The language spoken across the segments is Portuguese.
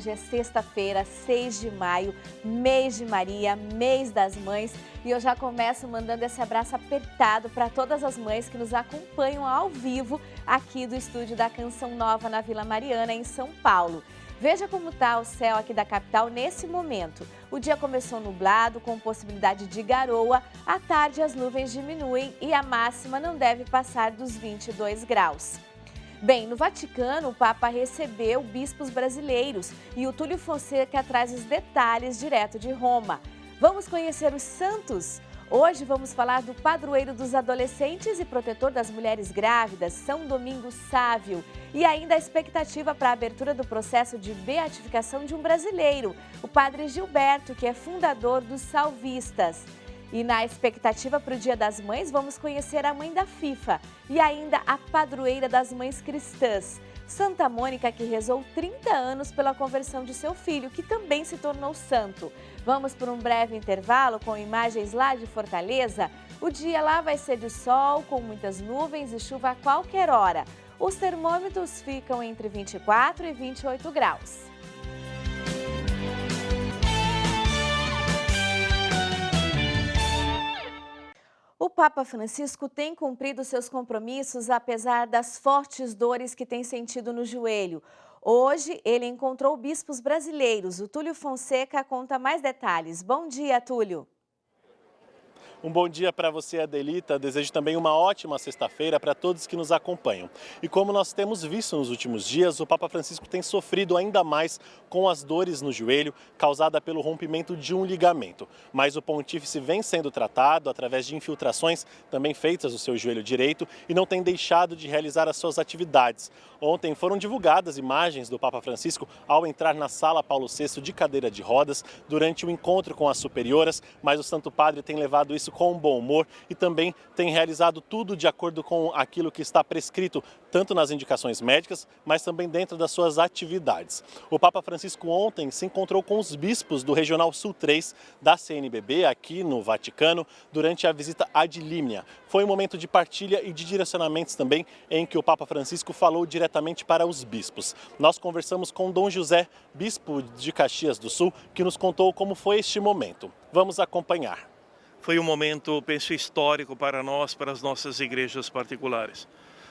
Hoje é sexta-feira, 6 de maio, mês de Maria, mês das mães. E eu já começo mandando esse abraço apertado para todas as mães que nos acompanham ao vivo aqui do estúdio da Canção Nova na Vila Mariana, em São Paulo. Veja como está o céu aqui da capital nesse momento. O dia começou nublado, com possibilidade de garoa. À tarde as nuvens diminuem e a máxima não deve passar dos 22 graus. Bem, no Vaticano, o Papa recebeu bispos brasileiros e o Túlio Fonseca traz os detalhes direto de Roma. Vamos conhecer os santos? Hoje vamos falar do padroeiro dos adolescentes e protetor das mulheres grávidas, São Domingos Sávio. E ainda a expectativa para a abertura do processo de beatificação de um brasileiro, o padre Gilberto, que é fundador dos Salvistas. E na expectativa para o Dia das Mães, vamos conhecer a mãe da FIFA e ainda a padroeira das mães cristãs, Santa Mônica, que rezou 30 anos pela conversão de seu filho, que também se tornou santo. Vamos por um breve intervalo com imagens lá de Fortaleza. O dia lá vai ser de sol, com muitas nuvens e chuva a qualquer hora. Os termômetros ficam entre 24 e 28 graus. O Papa Francisco tem cumprido seus compromissos apesar das fortes dores que tem sentido no joelho. Hoje, ele encontrou bispos brasileiros. O Túlio Fonseca conta mais detalhes. Bom dia, Túlio. Um bom dia para você, Adelita. Desejo também uma ótima sexta-feira para todos que nos acompanham. E como nós temos visto nos últimos dias, o Papa Francisco tem sofrido ainda mais com as dores no joelho causada pelo rompimento de um ligamento. Mas o pontífice vem sendo tratado através de infiltrações também feitas no seu joelho direito e não tem deixado de realizar as suas atividades. Ontem foram divulgadas imagens do Papa Francisco ao entrar na Sala Paulo VI de cadeira de rodas durante o encontro com as superioras, mas o Santo Padre tem levado isso com bom humor e também tem realizado tudo de acordo com aquilo que está prescrito, tanto nas indicações médicas, mas também dentro das suas atividades. O Papa Francisco ontem se encontrou com os bispos do Regional Sul 3 da CNBB, aqui no Vaticano, durante a visita ad limina. Foi um momento de partilha e de direcionamentos também, em que o Papa Francisco falou diretamente para os bispos. Nós conversamos com Dom José, bispo de Caxias do Sul, que nos contou como foi este momento. Vamos acompanhar. Foi um momento, penso, histórico para nós, para as nossas igrejas particulares.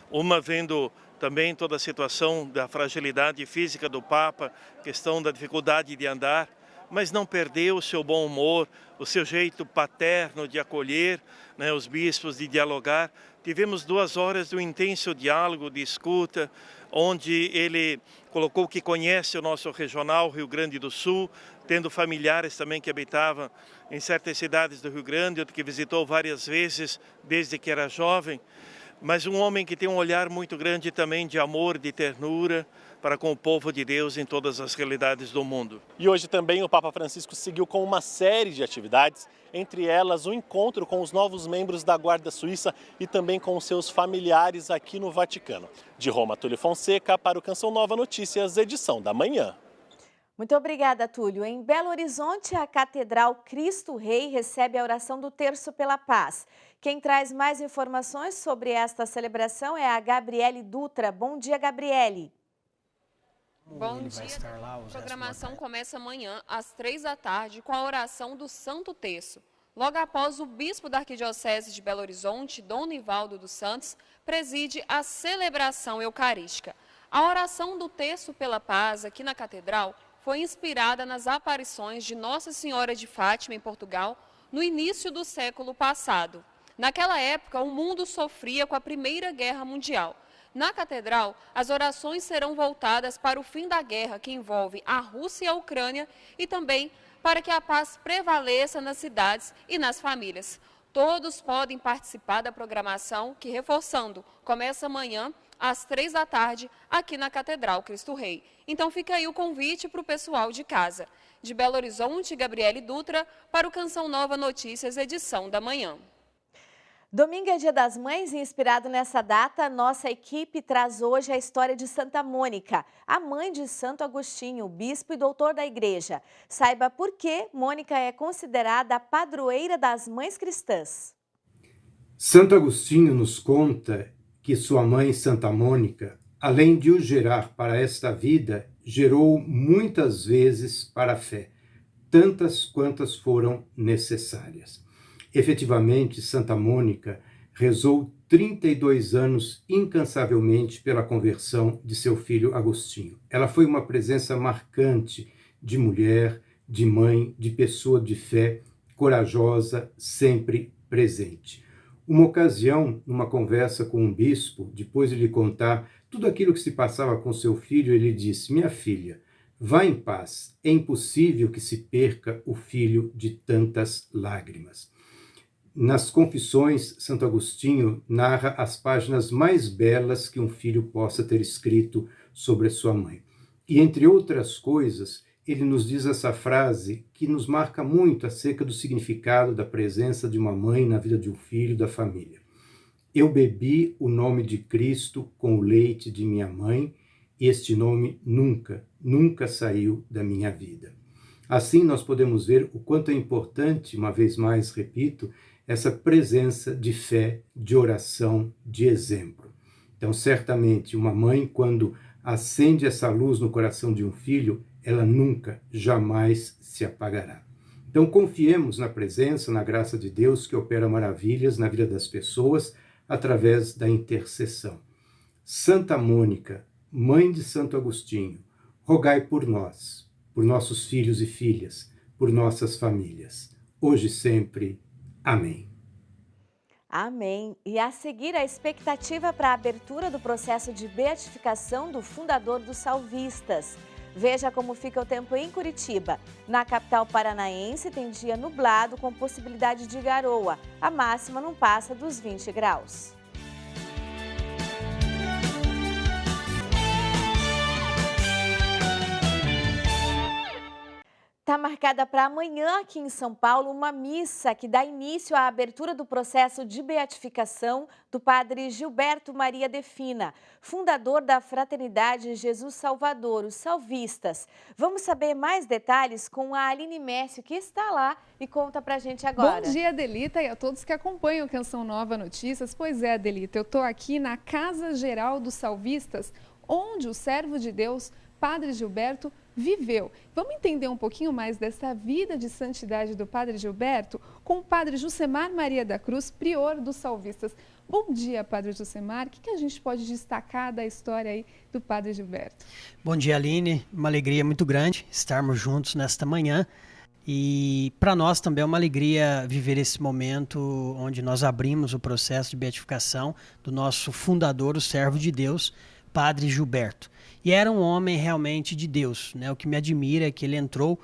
Uma vendo também toda a situação da fragilidade física do Papa, questão da dificuldade de andar, mas não perdeu o seu bom humor, o seu jeito paterno de acolher, né, os bispos, de dialogar. Tivemos 2 horas de um intenso diálogo, de escuta, onde ele colocou que conhece o nosso regional, Rio Grande do Sul, tendo familiares também que habitavam em certas cidades do Rio Grande, outro que visitou várias vezes desde que era jovem, mas um homem que tem um olhar muito grande também de amor, de ternura para com o povo de Deus em todas as realidades do mundo. E hoje também o Papa Francisco seguiu com uma série de atividades, entre elas o encontro com os novos membros da Guarda Suíça e também com os seus familiares aqui no Vaticano. De Roma, Túlio Fonseca, para o Canção Nova Notícias, edição da manhã. Muito obrigada, Túlio. Em Belo Horizonte, a Catedral Cristo Rei recebe a oração do Terço pela Paz. Quem traz mais informações sobre esta celebração é a Gabriele Dutra. Bom dia, Gabriele. Bom dia. A programação começa amanhã, às 3 da tarde, com a oração do Santo Terço. Logo após, o bispo da Arquidiocese de Belo Horizonte, Dom Nivaldo dos Santos, preside a celebração eucarística. A oração do Terço pela Paz, aqui na Catedral, foi inspirada nas aparições de Nossa Senhora de Fátima, em Portugal, no início do século passado. Naquela época, o mundo sofria com a Primeira Guerra Mundial. Na Catedral, as orações serão voltadas para o fim da guerra que envolve a Rússia e a Ucrânia e também para que a paz prevaleça nas cidades e nas famílias. Todos podem participar da programação que, reforçando, começa amanhã às 3 da tarde aqui na Catedral Cristo Rei. Então fica aí o convite para o pessoal de casa. De Belo Horizonte, Gabriele Dutra, para o Canção Nova Notícias, edição da manhã. Domingo é Dia das Mães e, inspirado nessa data, nossa equipe traz hoje a história de Santa Mônica, a mãe de Santo Agostinho, bispo e doutor da igreja. Saiba por que Mônica é considerada a padroeira das mães cristãs. Santo Agostinho nos conta que sua mãe, Santa Mônica, além de o gerar para esta vida, gerou muitas vezes para a fé, tantas quantas foram necessárias. Efetivamente, Santa Mônica rezou 32 anos incansavelmente pela conversão de seu filho Agostinho. Ela foi uma presença marcante de mulher, de mãe, de pessoa de fé, corajosa, sempre presente. Uma ocasião, numa conversa com um bispo, depois de lhe contar tudo aquilo que se passava com seu filho, ele disse: minha filha, vá em paz, é impossível que se perca o filho de tantas lágrimas. Nas Confissões, Santo Agostinho narra as páginas mais belas que um filho possa ter escrito sobre a sua mãe. E, entre outras coisas, ele nos diz essa frase que nos marca muito acerca do significado da presença de uma mãe na vida de um filho da família. Eu bebi o nome de Cristo com o leite de minha mãe, e este nome nunca saiu da minha vida. Assim, nós podemos ver o quanto é importante, uma vez mais, repito, essa presença de fé, de oração, de exemplo. Então, certamente, uma mãe, quando acende essa luz no coração de um filho, ela nunca, jamais se apagará. Então, confiemos na presença, na graça de Deus, que opera maravilhas na vida das pessoas através da intercessão. Santa Mônica, mãe de Santo Agostinho, rogai por nós, por nossos filhos e filhas, por nossas famílias, hoje e sempre. Amém. Amém. E a seguir, a expectativa para a abertura do processo de beatificação do fundador dos salvistas. Veja como fica o tempo em Curitiba. Na capital paranaense tem dia nublado com possibilidade de garoa. A máxima não passa dos 20 graus. Está marcada para amanhã aqui em São Paulo uma missa que dá início à abertura do processo de beatificação do padre Gilberto Maria Defina, fundador da Fraternidade Jesus Salvador, os Salvistas. Vamos saber mais detalhes com a Aline Messi, que está lá e conta para a gente agora. Bom dia, Adelita, e a todos que acompanham o Canção Nova Notícias. Pois é, Adelita, eu estou aqui na Casa Geral dos Salvistas, onde o servo de Deus, Padre Gilberto, viveu. Vamos entender um pouquinho mais dessa vida de santidade do Padre Gilberto com o Padre Jusemar Maria da Cruz, prior dos Salvistas. Bom dia, Padre Jusemar. O que a gente pode destacar da história aí do Padre Gilberto? Bom dia, Aline. Uma alegria muito grande estarmos juntos nesta manhã. E para nós também é uma alegria viver esse momento onde nós abrimos o processo de beatificação do nosso fundador, o servo de Deus, Padre Gilberto. E era um homem realmente de Deus, né? O que me admira é que ele entrou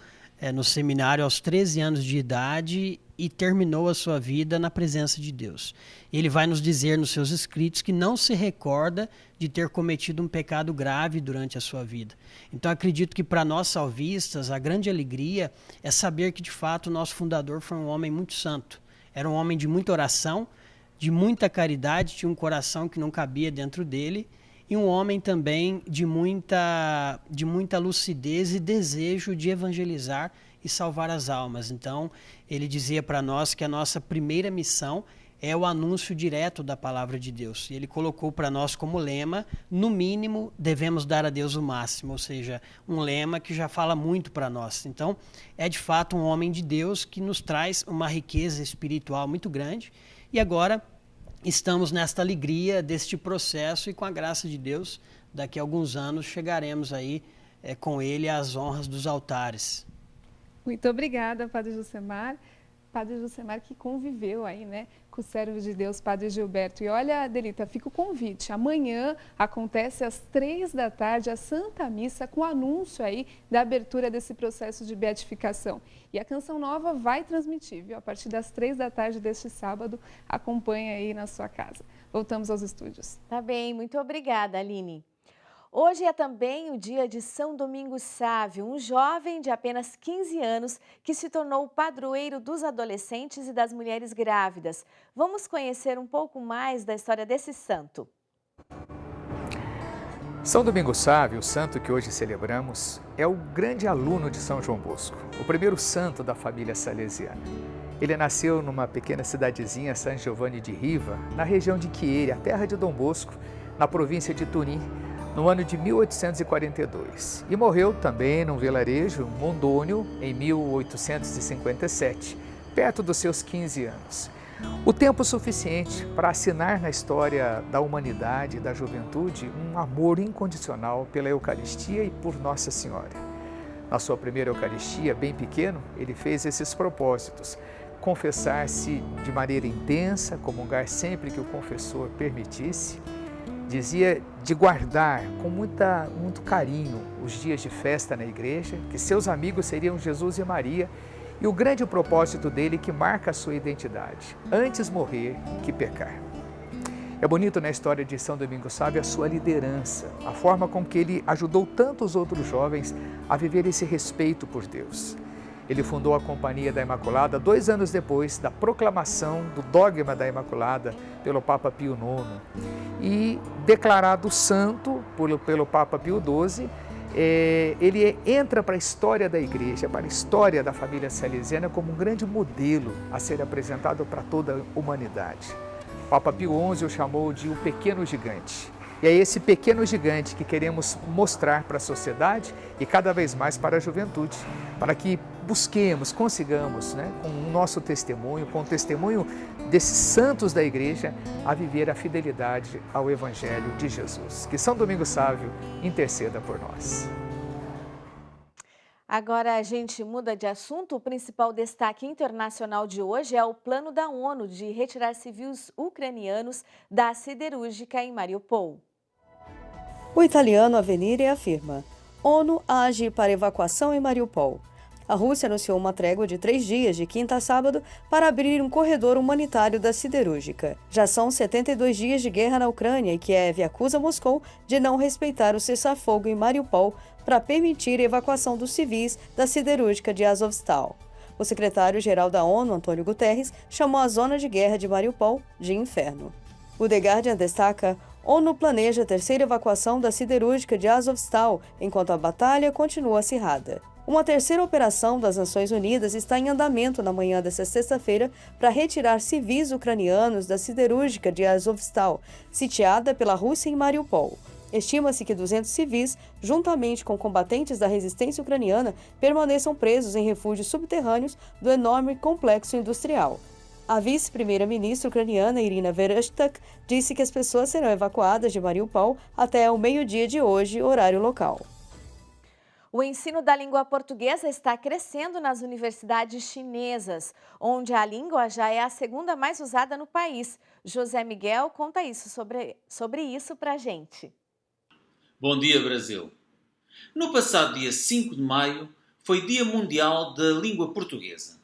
no seminário aos 13 anos de idade e terminou a sua vida na presença de Deus. Ele vai nos dizer nos seus escritos que não se recorda de ter cometido um pecado grave durante a sua vida. Então acredito que para nós salvistas a grande alegria é saber que de fato o nosso fundador foi um homem muito santo. Era um homem de muita oração, de muita caridade, tinha um coração que não cabia dentro dele, e um homem também de muita lucidez e desejo de evangelizar e salvar as almas. Então, ele dizia para nós que a nossa primeira missão é o anúncio direto da palavra de Deus. E ele colocou para nós como lema, no mínimo, devemos dar a Deus o máximo, ou seja, um lema que já fala muito para nós. Então, é de fato um homem de Deus que nos traz uma riqueza espiritual muito grande. E agora estamos nesta alegria deste processo e com a graça de Deus, daqui a alguns anos chegaremos aí com ele às honras dos altares. Muito obrigada, Padre Jusemar. Padre Jusemar que conviveu aí, né, com o servo de Deus, Padre Gilberto. E olha, Adelita, fica o convite. Amanhã acontece às 15h a Santa Missa com o anúncio aí da abertura desse processo de beatificação. E a Canção Nova vai transmitir, viu? A partir das 15h deste sábado, acompanha aí na sua casa. Voltamos aos estúdios. Tá bem, muito obrigada, Aline. Hoje é também o dia de São Domingos Sávio, um jovem de apenas 15 anos que se tornou o padroeiro dos adolescentes e das mulheres grávidas. Vamos conhecer um pouco mais da história desse santo. São Domingos Sávio, o santo que hoje celebramos, é o grande aluno de São João Bosco, o primeiro santo da família salesiana. Ele nasceu numa pequena cidadezinha, San Giovanni di Riva, na região de Chieri, a terra de Dom Bosco, na província de Turim, no ano de 1842 e morreu também num vilarejo, Mondônio, em 1857, perto dos seus 15 anos. O tempo suficiente para assinar na história da humanidade e da juventude um amor incondicional pela Eucaristia e por Nossa Senhora. Na sua primeira Eucaristia, bem pequeno, ele fez esses propósitos: confessar-se de maneira intensa, comungar sempre que o confessor permitisse. Dizia de guardar com muito carinho os dias de festa na igreja, que seus amigos seriam Jesus e Maria, e o grande propósito dele que marca a sua identidade: antes morrer que pecar. É bonito na história de São Domingos Sávio a sua liderança, a forma com que ele ajudou tantos outros jovens a viver esse respeito por Deus. Ele fundou a Companhia da Imaculada 2 anos depois da proclamação do dogma da Imaculada pelo Papa Pio IX. E declarado santo pelo Papa Pio XII, ele entra para a história da Igreja, para a história da família salesiana como um grande modelo a ser apresentado para toda a humanidade. O Papa Pio XI o chamou de o pequeno gigante. E é esse pequeno gigante que queremos mostrar para a sociedade e cada vez mais para a juventude, para que busquemos, consigamos, com o nosso testemunho, com o testemunho desses santos da Igreja, a viver a fidelidade ao Evangelho de Jesus. Que São Domingos Sávio interceda por nós. Agora a gente muda de assunto. O principal destaque internacional de hoje é o plano da ONU de retirar civis ucranianos da siderúrgica em Mariupol. O italiano Avvenire afirma: ONU age para evacuação em Mariupol. A Rússia anunciou uma trégua de 3 dias, de quinta a sábado, para abrir um corredor humanitário da siderúrgica. Já são 72 dias de guerra na Ucrânia e Kiev acusa Moscou de não respeitar o cessar-fogo em Mariupol para permitir a evacuação dos civis da siderúrgica de Azovstal. O secretário-geral da ONU, Antônio Guterres, chamou a zona de guerra de Mariupol de inferno. O The Guardian destaca: ONU planeja a terceira evacuação da siderúrgica de Azovstal, enquanto a batalha continua acirrada. Uma terceira operação das Nações Unidas está em andamento na manhã desta sexta-feira para retirar civis ucranianos da siderúrgica de Azovstal, sitiada pela Rússia em Mariupol. Estima-se que 200 civis, juntamente com combatentes da resistência ucraniana, permaneçam presos em refúgios subterrâneos do enorme complexo industrial. A vice-primeira-ministra ucraniana Irina Vereshchuk disse que as pessoas serão evacuadas de Mariupol até o meio-dia de hoje, horário local. O ensino da língua portuguesa está crescendo nas universidades chinesas, onde a língua já é a segunda mais usada no país. José Miguel conta sobre isso para a gente. Bom dia, Brasil! No passado dia 5 de maio foi Dia Mundial da Língua Portuguesa.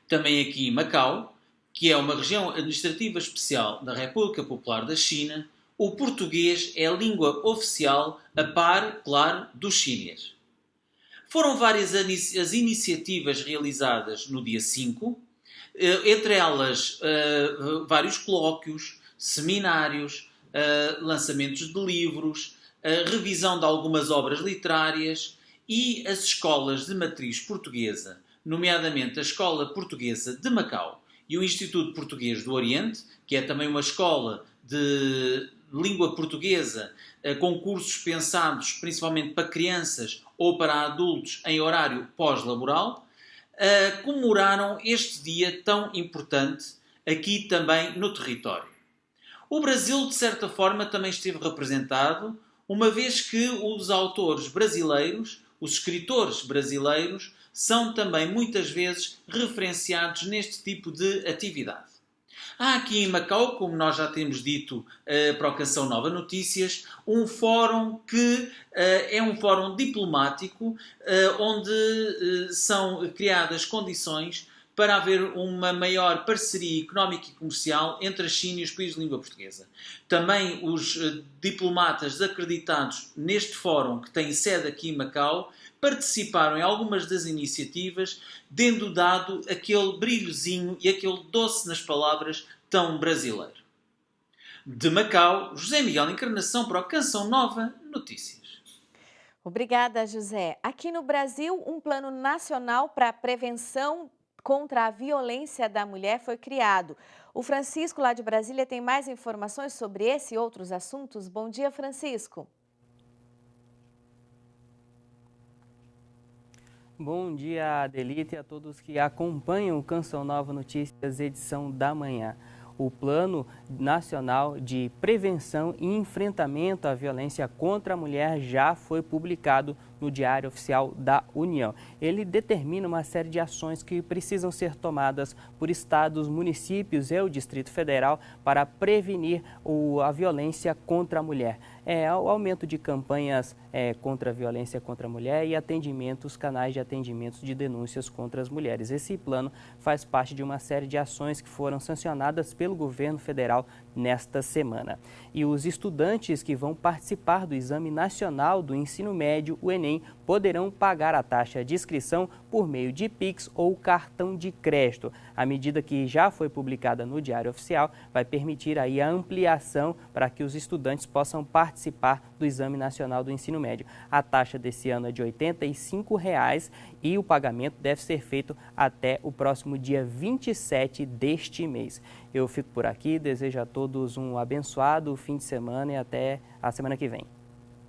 Também aqui em Macau, que é uma região administrativa especial da República Popular da China, o português é a língua oficial a par, claro, do chinês. Foram várias as iniciativas realizadas no dia 5, entre elas vários colóquios, seminários, lançamentos de livros, revisão de algumas obras literárias e as escolas de matriz portuguesa, nomeadamente a Escola Portuguesa de Macau e o Instituto Português do Oriente, que é também uma escola de língua portuguesa, com cursos pensados principalmente para crianças ou para adultos em horário pós-laboral, comemoraram este dia tão importante aqui também no território. O Brasil, de certa forma, também esteve representado, uma vez que os autores brasileiros, os escritores brasileiros, são também muitas vezes referenciados neste tipo de atividade. Há aqui em Macau, como nós já temos dito para o Canção Nova Notícias, um fórum que é um fórum diplomático onde são criadas condições para haver uma maior parceria económica e comercial entre a China e os países de língua portuguesa. Também os diplomatas acreditados neste fórum, que tem sede aqui em Macau, participaram em algumas das iniciativas, tendo dado aquele brilhozinho e aquele doce nas palavras tão brasileiro. De Macau, José Miguel Encarnação para o Canção Nova Notícias. Obrigada, José. Aqui no Brasil, um plano nacional para a prevenção contra a violência da mulher foi criado. O Francisco, lá de Brasília, tem mais informações sobre esse e outros assuntos. Bom dia, Francisco. Bom dia, Adelita, e a todos que acompanham o Canção Nova Notícias, edição da manhã. O Plano Nacional de Prevenção e Enfrentamento à Violência contra a Mulher já foi publicado no Diário Oficial da União. Ele determina uma série de ações que precisam ser tomadas por estados, municípios e o Distrito Federal para prevenir a violência contra a mulher. O aumento de campanhas contra a violência contra a mulher e atendimentos, canais de atendimentos de denúncias contra as mulheres. Esse plano faz parte de uma série de ações que foram sancionadas pelo governo federal nesta semana. E os estudantes que vão participar do Exame Nacional do Ensino Médio, o Enem, poderão pagar a taxa de inscrição por meio de Pix ou cartão de crédito. A medida que já foi publicada no Diário Oficial vai permitir aí a ampliação para que os estudantes possam participar do Exame Nacional do Ensino Médio. A taxa desse ano é de R$ 85,00 e o pagamento deve ser feito até o próximo dia 27 deste mês. Eu fico por aqui, desejo a todos um abençoado fim de semana e até a semana que vem.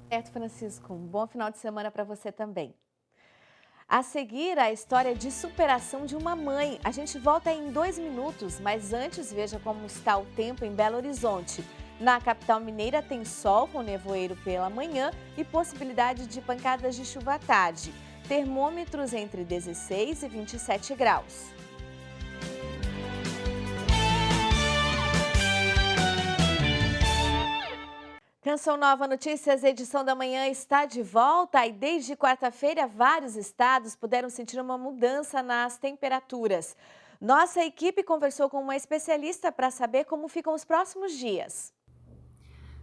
Certo, Francisco. Um bom final de semana para você também. A seguir, a história de superação de uma mãe. A gente volta em 2 minutos, mas antes veja como está o tempo em Belo Horizonte. Na capital mineira tem sol com nevoeiro pela manhã e possibilidade de pancadas de chuva à tarde. Termômetros entre 16 e 27 graus. Canção Nova Notícias, edição da manhã está de volta e desde quarta-feira vários estados puderam sentir uma mudança nas temperaturas. Nossa equipe conversou com uma especialista para saber como ficam os próximos dias.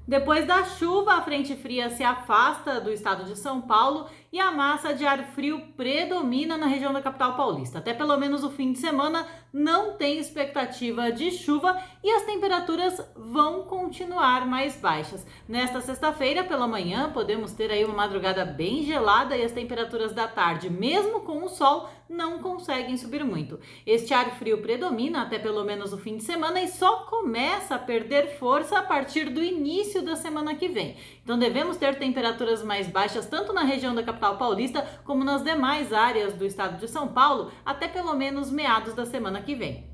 Depois da chuva, a frente fria se afasta do estado de São Paulo e a massa de ar frio predomina na região da capital paulista. Até pelo menos o fim de semana não tem expectativa de chuva e as temperaturas vão continuar mais baixas. Nesta sexta-feira, pela manhã, podemos ter aí uma madrugada bem gelada e as temperaturas da tarde, mesmo com o sol, não conseguem subir muito. Este ar frio predomina até pelo menos o fim de semana e só começa a perder força a partir do início da semana que vem. Então devemos ter temperaturas mais baixas tanto na região da capital paulista como nas demais áreas do estado de São Paulo até pelo menos meados da semana que vem.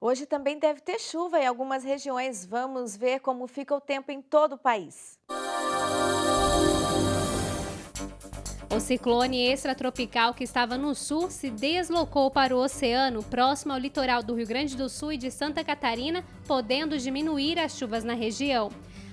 Hoje também deve ter chuva em algumas regiões. Vamos ver como fica o tempo em todo o país. O ciclone extratropical que estava no sul se deslocou para o oceano, próximo ao litoral do Rio Grande do Sul e de Santa Catarina, podendo diminuir as chuvas na região.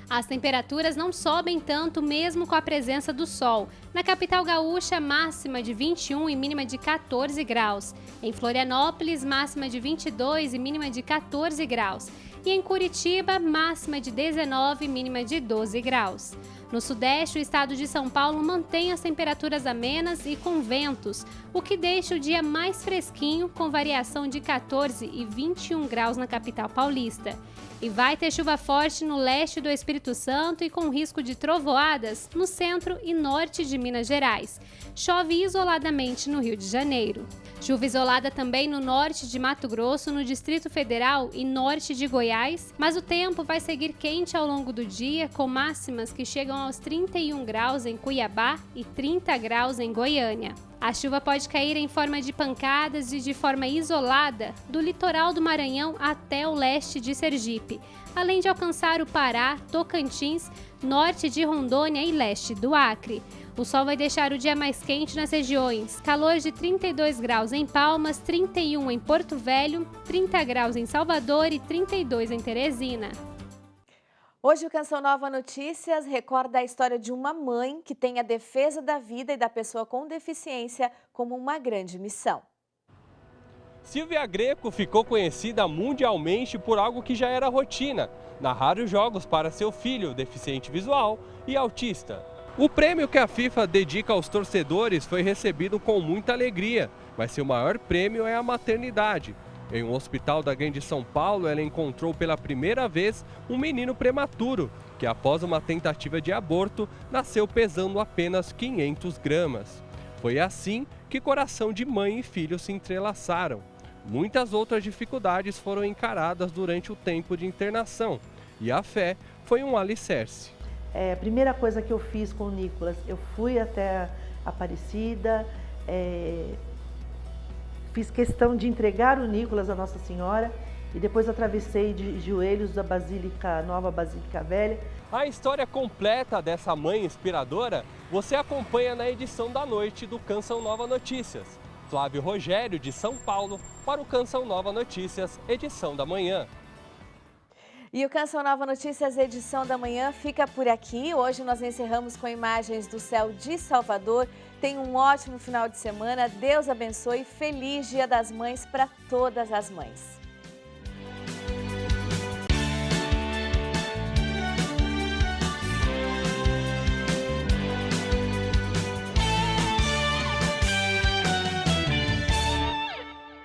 As temperaturas não sobem tanto mesmo com a presença do sol. Na capital gaúcha, máxima de 21 e mínima de 14 graus. Em Florianópolis, máxima de 22 e mínima de 14 graus. E em Curitiba, máxima de 19 e mínima de 12 graus. No sudeste, o estado de São Paulo mantém as temperaturas amenas e com ventos, o que deixa o dia mais fresquinho, com variação de 14 e 21 graus na capital paulista. E vai ter chuva forte no leste do Espírito Santo e com risco de trovoadas no centro e norte de Minas Gerais. Chove isoladamente no Rio de Janeiro. Chuva isolada também no norte de Mato Grosso, no Distrito Federal e norte de Goiás, mas o tempo vai seguir quente ao longo do dia, com máximas que chegam aos 31 graus em Cuiabá e 30 graus em Goiânia. A chuva pode cair em forma de pancadas e de forma isolada do litoral do Maranhão até o leste de Sergipe, além de alcançar o Pará, Tocantins, norte de Rondônia e leste do Acre. O sol vai deixar o dia mais quente nas regiões. Calor de 32 graus em Palmas, 31 em Porto Velho, 30 graus em Salvador e 32 em Teresina. Hoje o Canção Nova Notícias recorda a história de uma mãe que tem a defesa da vida e da pessoa com deficiência como uma grande missão. Silvia Greco ficou conhecida mundialmente por algo que já era rotina: narrar os jogos para seu filho, deficiente visual e autista. O prêmio que a FIFA dedica aos torcedores foi recebido com muita alegria, mas seu maior prêmio é a maternidade. Em um hospital da Grande São Paulo, ela encontrou pela primeira vez um menino prematuro, que após uma tentativa de aborto, nasceu pesando apenas 500 gramas. Foi assim que coração de mãe e filho se entrelaçaram. Muitas outras dificuldades foram encaradas durante o tempo de internação, e a fé foi um alicerce. A primeira coisa que eu fiz com o Nicolas, eu fui até Aparecida, fiz questão de entregar o Nicolas à Nossa Senhora e depois atravessei de joelhos da Basílica Nova, Basílica Velha. A história completa dessa mãe inspiradora você acompanha na edição da noite do Canção Nova Notícias. Flávio Rogério, de São Paulo, para o Canção Nova Notícias, edição da manhã. E o Canção Nova Notícias, edição da manhã, fica por aqui. Hoje nós encerramos com imagens do céu de Salvador. Tenha um ótimo final de semana. Deus abençoe. Feliz Dia das Mães para todas as mães.